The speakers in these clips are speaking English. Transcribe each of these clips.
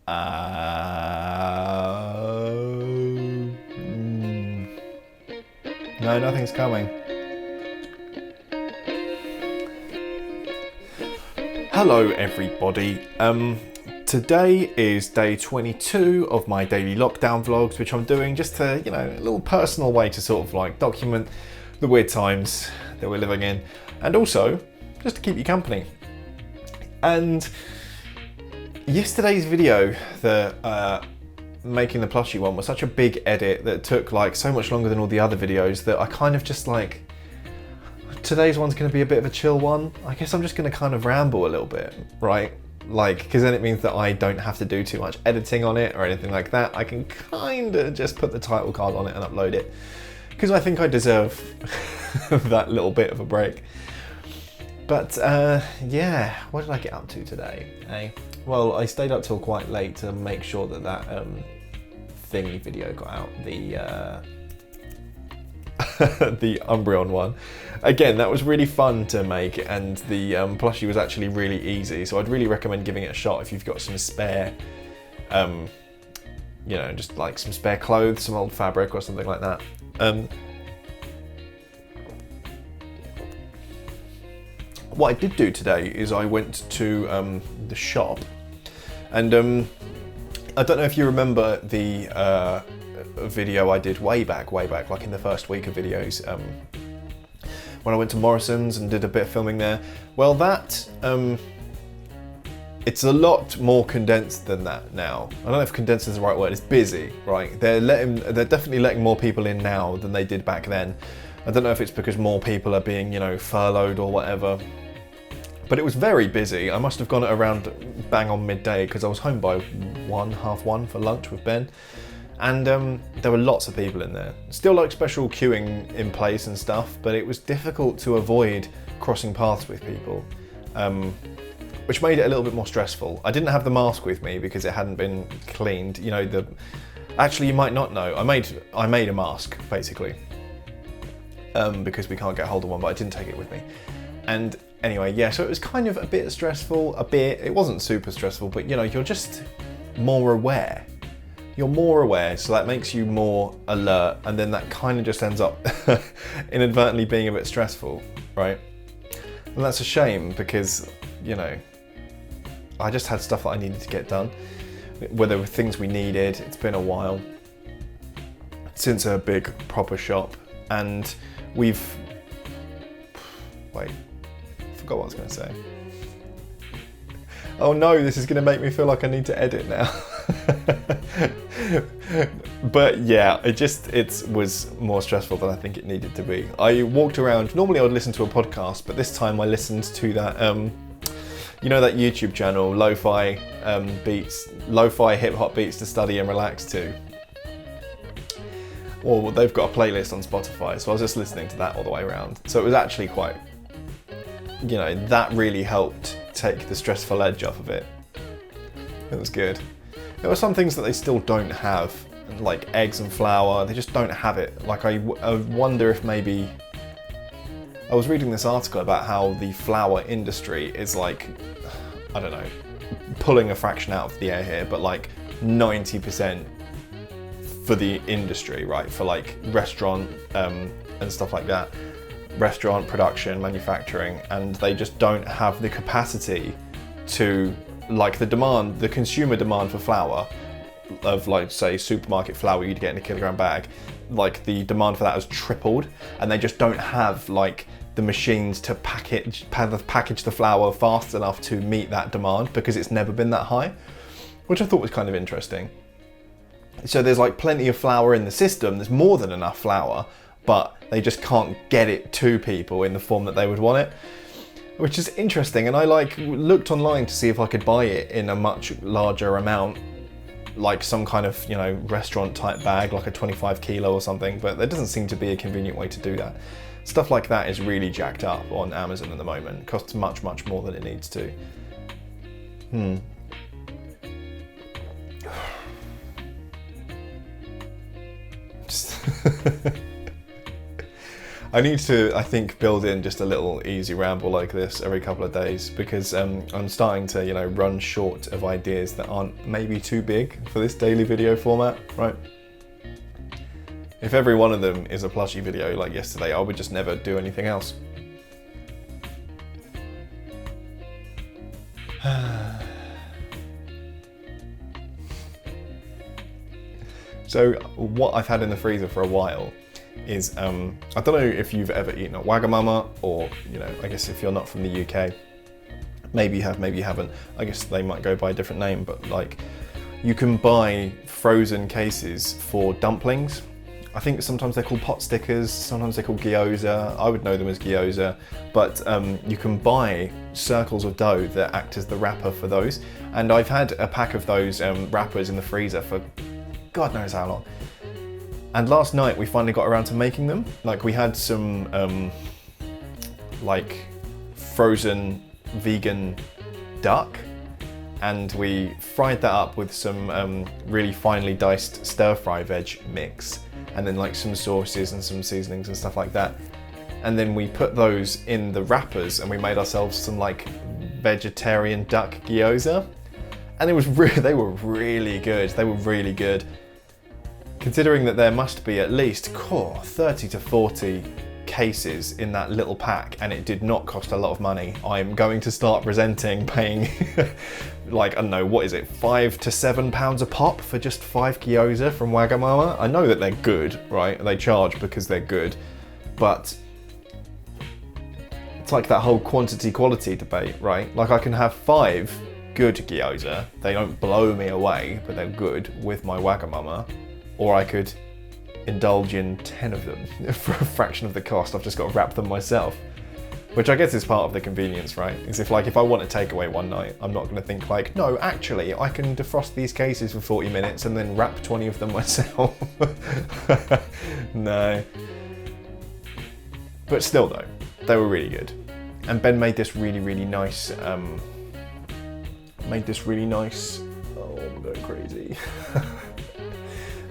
No, nothing's coming. Hello everybody. Today is day 22 of my daily lockdown vlogs, which I'm doing just to, a little personal way to sort of like document the weird times that we're living in, and also just to keep you company. And yesterday's video, the making the plushie one, was such a big edit that took like so much longer than all the other videos that I kind of just like, today's one's going to be a bit of a chill one. I guess I'm just going to kind of ramble a little bit, right? Like, because then it means that I don't have to do too much editing on it or anything like that. I can kind of just put the title card on it and upload it, because I think I deserve that little bit of a break. But yeah, what did I get up to today? Well, I stayed up till quite late to make sure that that thingy video got out, the the Umbreon one. Again, that was really fun to make, and the plushie was actually really easy, so I'd really recommend giving it a shot if you've got some spare, just like some spare clothes, some old fabric or something like that. What I did do today is I went to the shop, and I don't know if you remember the video I did way back, like in the first week of videos, when I went to Morrison's and did a bit of filming there. Well, that it's a lot more condensed than that now. I don't know if condensed is the right word. It's busy, right? They're definitely letting more people in now than they did back then. I don't know if it's because more people are being, furloughed or whatever. But it was very busy. I must have gone at around bang on midday, because I was home by half one for lunch with Ben. And there were lots of people in there. Still like special queuing in place and stuff, but it was difficult to avoid crossing paths with people, which made it a little bit more stressful. I didn't have the mask with me because it hadn't been cleaned. Actually, you might not know, I made a mask basically, because we can't get hold of one, but I didn't take it with me. And anyway, yeah, so it was kind of a bit stressful, it wasn't super stressful, but you're just more aware. You're more aware, so that makes you more alert, and then that kind of just ends up inadvertently being a bit stressful, right? And that's a shame, because, I just had stuff that I needed to get done, where there were things we needed. It's been a while since a big proper shop, and wait, I forgot what I was going to say. Oh no, this is going to make me feel like I need to edit now. But yeah, it was more stressful than I think it needed to be. I walked around. Normally I would listen to a podcast, but this time I listened to that, that YouTube channel, lo-fi hip hop beats to study and relax to. Well, they've got a playlist on Spotify, so I was just listening to that all the way around. So it was actually quite, that really helped take the stressful edge off of it. It was good. There were some things that they still don't have, like eggs and flour. They just don't have it. Like I wonder if maybe, I was reading this article about how the flour industry is like, I don't know, pulling a fraction out of the air here, but like 90% for the industry, right? For like restaurant and stuff like that. Restaurant production, manufacturing, and they just don't have the capacity to, like, the consumer demand for flour, of like say supermarket flour you'd get in a kilogram bag, like the demand for that has tripled, and they just don't have like the machines to package the flour fast enough to meet that demand, because it's never been that high, which I thought was kind of interesting. So there's like plenty of flour in the system, there's more than enough flour, but they just can't get it to people in the form that they would want it, which is interesting. And I looked online to see if I could buy it in a much larger amount, like some kind of, restaurant type bag, like a 25 kilo or something, but there doesn't seem to be a convenient way to do that. Stuff like that is really jacked up on Amazon at the moment. It costs much, much more than it needs to. I need to, I think, build in just a little easy ramble like this every couple of days, because I'm starting to, you know, run short of ideas that aren't maybe too big for this daily video format, right? If every one of them is a plushie video like yesterday, I would just never do anything else. So what I've had in the freezer for a while is, I don't know if you've ever eaten a Wagamama, or, you know, I guess if you're not from the UK, maybe you have, maybe you haven't. I guess they might go by a different name, but like, you can buy frozen cases for dumplings. I think sometimes they're called pot stickers, sometimes they're called gyoza. I would know them as gyoza, but you can buy circles of dough that act as the wrapper for those. And I've had a pack of those wrappers in the freezer for God knows how long. And last night we finally got around to making them. Like, we had some like frozen vegan duck, and we fried that up with some really finely diced stir-fry veg mix, and then like some sauces and some seasonings and stuff like that. And then we put those in the wrappers and we made ourselves some like vegetarian duck gyoza. And it was they were really good. They were really good. Considering that there must be at least 30 to 40 cases in that little pack, and it did not cost a lot of money, I'm going to start resenting paying like, I don't know, what is it, £5 to £7 a pop for just 5 gyoza from Wagamama? I know that they're good, right? They charge because they're good, but it's like that whole quantity quality debate, right? Like, I can have 5 good gyoza, they don't blow me away, but they're good with my Wagamama, or I could indulge in 10 of them for a fraction of the cost. I've just got to wrap them myself, which I guess is part of the convenience, right? Is if I want to take away one night, I'm not going to think like, no, actually, I can defrost these cases for 40 minutes and then wrap 20 of them myself. No. But still though, they were really good. And Ben made this really, really nice, oh, I'm going crazy.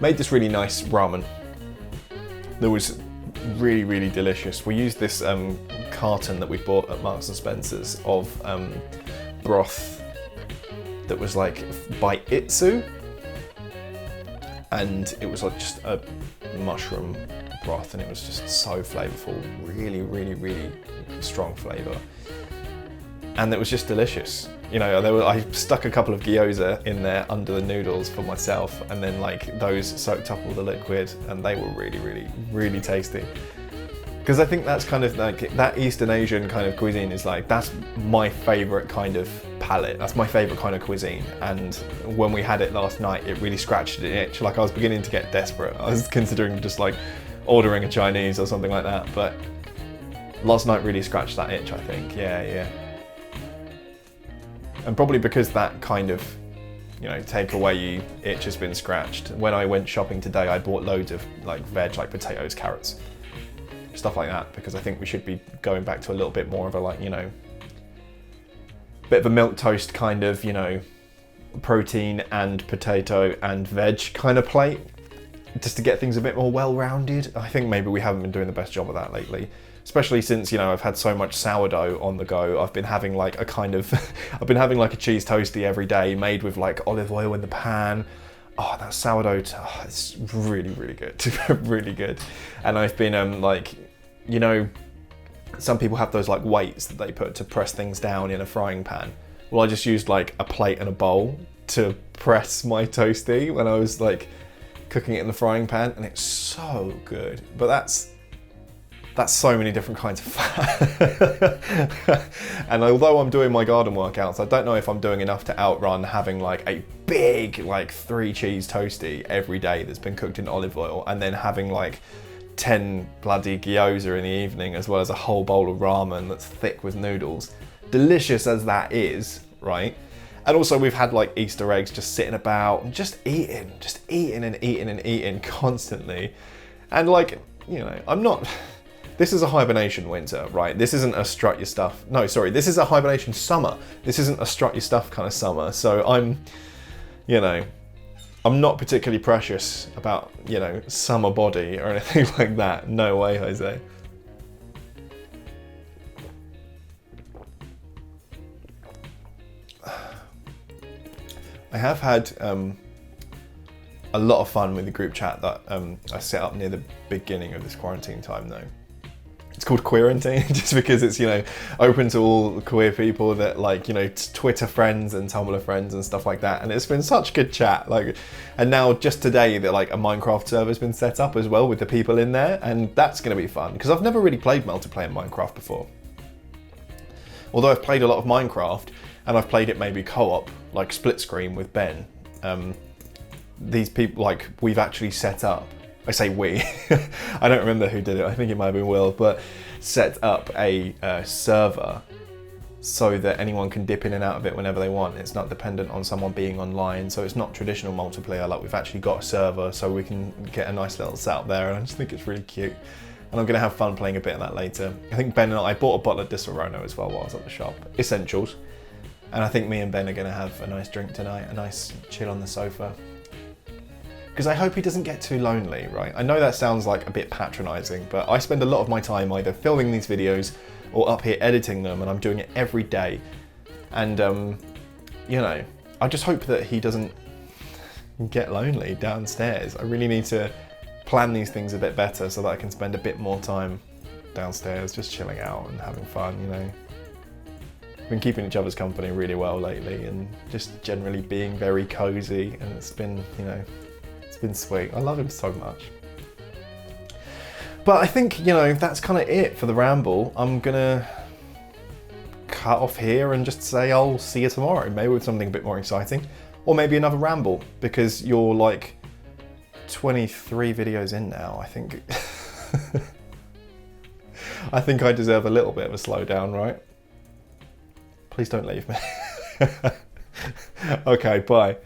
Made this really nice ramen that was really, really delicious. We used this carton that we bought at Marks and Spencer's of broth that was like by Itsu, and it was like just a mushroom broth, and it was just so flavorful, really, really, really strong flavor, and it was just delicious. You know, I stuck a couple of gyoza in there under the noodles for myself, and then like those soaked up all the liquid, and they were really, really, really tasty. Because I think that's kind of like, that Eastern Asian kind of cuisine is like, that's my favorite kind of palate. That's my favorite kind of cuisine. And when we had it last night, it really scratched an itch. Like, I was beginning to get desperate. I was considering just like ordering a Chinese or something like that. But last night really scratched that itch, I think. Yeah. And probably because that kind of, you know, takeaway itch has been scratched. When I went shopping today, I bought loads of like veg, like potatoes, carrots, stuff like that, because I think we should be going back to a little bit more of a, like, you know, bit of a milquetoast kind of, you know, protein and potato and veg kind of plate, just to get things a bit more well-rounded. I think maybe we haven't been doing the best job of that lately. Especially since, you know, I've had so much sourdough on the go. I've been having like a kind of, I've been having like a cheese toastie every day made with like olive oil in the pan. Oh, that sourdough, it's really, really good, really good. And I've been like, you know, some people have those like weights that they put to press things down in a frying pan. Well, I just used like a plate and a bowl to press my toastie when I was like cooking it in the frying pan, and it's so good. But that's so many different kinds of fat. And although I'm doing my garden workouts, I don't know if I'm doing enough to outrun having like a big like 3 cheese toastie every day that's been cooked in olive oil, and then having like 10 bloody gyoza in the evening, as well as a whole bowl of ramen that's thick with noodles. Delicious as that is, right? And also we've had like Easter eggs just sitting about and just eating and eating constantly. And like, you know, this is a hibernation winter, right? This isn't a strut your stuff. No, sorry, this is a hibernation summer. This isn't a strut your stuff kind of summer. So I'm not particularly precious about, you know, summer body or anything like that. No way, Jose. have had a lot of fun with the group chat that I set up near the beginning of this quarantine time though. It's called Queerantine just because it's, you know, open to all queer people that like, you know, Twitter friends and Tumblr friends and stuff like that. And it's been such good chat. Like, and now just today that like a Minecraft server's been set up as well with the people in there. And that's going to be fun because I've never really played multiplayer Minecraft before. Although I've played a lot of Minecraft and I've played it maybe co-op, like split screen with Ben. These people, like we've actually set up, I say we, I don't remember who did it, I think it might have been Will, but set up a server so that anyone can dip in and out of it whenever they want. It's not dependent on someone being online, so it's not traditional multiplayer, like we've actually got a server so we can get a nice little setup there, and I just think it's really cute. And I'm going to have fun playing a bit of that later. I think Ben and I bought a bottle of Disaronno as well while I was at the shop. Essentials. And I think me and Ben are going to have a nice drink tonight, a nice chill on the sofa. Because I hope he doesn't get too lonely, right? I know that sounds like a bit patronising, but I spend a lot of my time either filming these videos or up here editing them, and I'm doing it every day. And, you know, I just hope that he doesn't get lonely downstairs. I really need to plan these things a bit better so that I can spend a bit more time downstairs just chilling out and having fun, you know. We've been keeping each other's company really well lately and just generally being very cosy, and it's been, you know, it's been sweet. I love him so much. But I think, you know, that's kind of it for the ramble. I'm gonna cut off here and just say I'll see you tomorrow, maybe with something a bit more exciting, or maybe another ramble, because you're like 23 videos in now, I think. I think I deserve a little bit of a slowdown, right? Please don't leave me. Okay, bye.